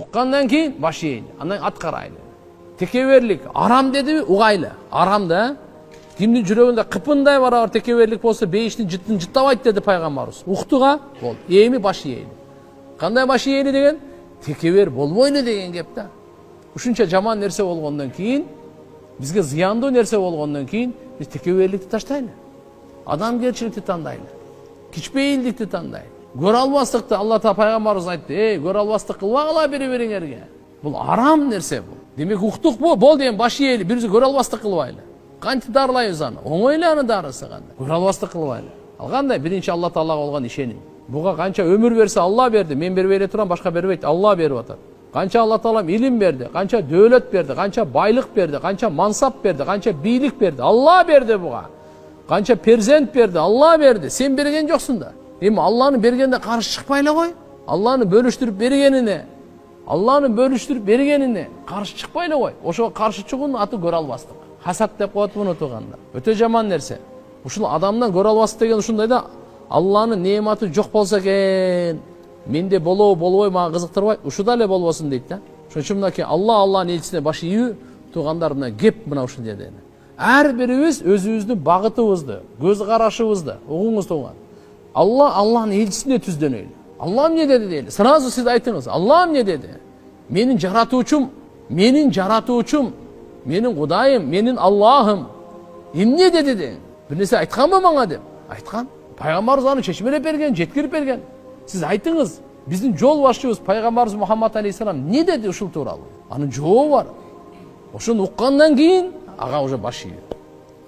Уккандан кийин баш ийели, андан ат карайлы. Текеберлик арам деди, угайлы. Арам да. Кимдин жүрөгүндө кыпындай барабар текеберлик болсо бейиштин жыттын жыттабайт деди пайгамбарыбыз. Уктуга бол. Эми баш ийели. Кандай баш ийели деген? Текебер болбойлу деген кеп да. Ушунча жаман нерсе болгондон кийин, бизге зыяндуу нерсе болгондон кийин биз текеберликти таштайлы. Адамгерчиликти тандайлы. Кичпейилдикти тандайлы. Көрө албастыкты Алла Таала пайгамбарыбыз айтты. Көрө албастык кылбагыла бири-бириңерге. Бул арам нерсе бул. Демек уктук бол деген баш ийели, бирибизди көрө албастык кылбайлы. Кантип дарылайбыз аны? Оңой эле аны дарысы кандай. Көрө албастык кылбайлы. Ал кандай? Биринчи Алла Таалага болгон ишеним. Буга канча өмүр берсе Алла берди. Мен бербей эле турам, башка бербейт. Алла берип атат. Канча Алла Таала илим берди, канча дөөлөт берди, канча байлык берди, канча мансап берди, канча бийлик берди. Алла берди буга. Канча перзент берди, Алла берди. Сен берген жоксуң да. Эми Алланы бергенде каршы чыкпай эле кой. Алланы бөлүштүрүп бергенине, каршы чыкпай эле кой. Ошого каршы чыгуунун аты көрө албастык. Хасад деп коет муну тууганда. Өтө жаман нерсе. Ушул адамдан көрө албастык деген ушундай да. Алланын неаматы жок болсо экен, менде болбой мага кызыктырбайт, ушуда эле болбосун дейт да. Ошон үчүн мынакей Алланын элчисине баш ийүү туугандар мына кеп мына ушул жерде. Ар бирибиз өзүбүздүн багытыбызды, көз карашыбызды угуңуз тууган. Алланын элчисине түздөнөйлү. Алла эмне деди дейли. Сразу сиз айтыңыз. Алла эмне деди? Менин жаратуучум, менин Кудайым, менин Аллахым. Эмне деди де? Бир нерсе айтканбы мага деп? Айткан. Пайгамбарыбыз аны чечмелеп берген, жеткирип берген. Сиз айтыңыз. Биздин жол башчыбыз пайгамбарыбыз Мухаммад алейхиссалам эмне деди ушул тууралуу? Анын жообу бар. Ошону уккандан кийин ага уже баш ийүү.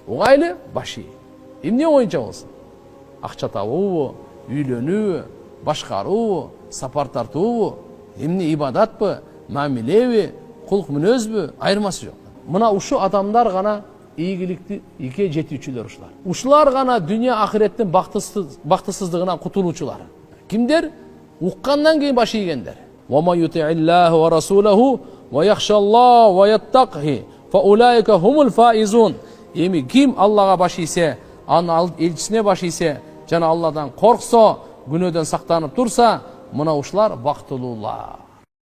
Угайлы баш ий. Эмне боюнча болсун? Акча табуубу, үйлөнүүбү, башкаруубу, сапар тартуубу, эмне ибадатпы, мамилеби, кулк мүнөзбү, айырмасы жок. Мына ушу адамдар гана ийгиликке жетүүчүлөр ушулар. Ушулар гана дүйнө ахиреттин бактысыздыгынан кутулуучулар. Кимдер? Уккандан кийин баш ийгендер. Ва ма юти'иллаху ва расулаху ва яхшаллаху ва яттақи фа улайка хумул фаизун. Эми ким Аллага баш ийсе, анын элчисине баш ийсе, жана Алладан корксо, күнөөдөн сактанып турса, мына ушулар бактылуулар.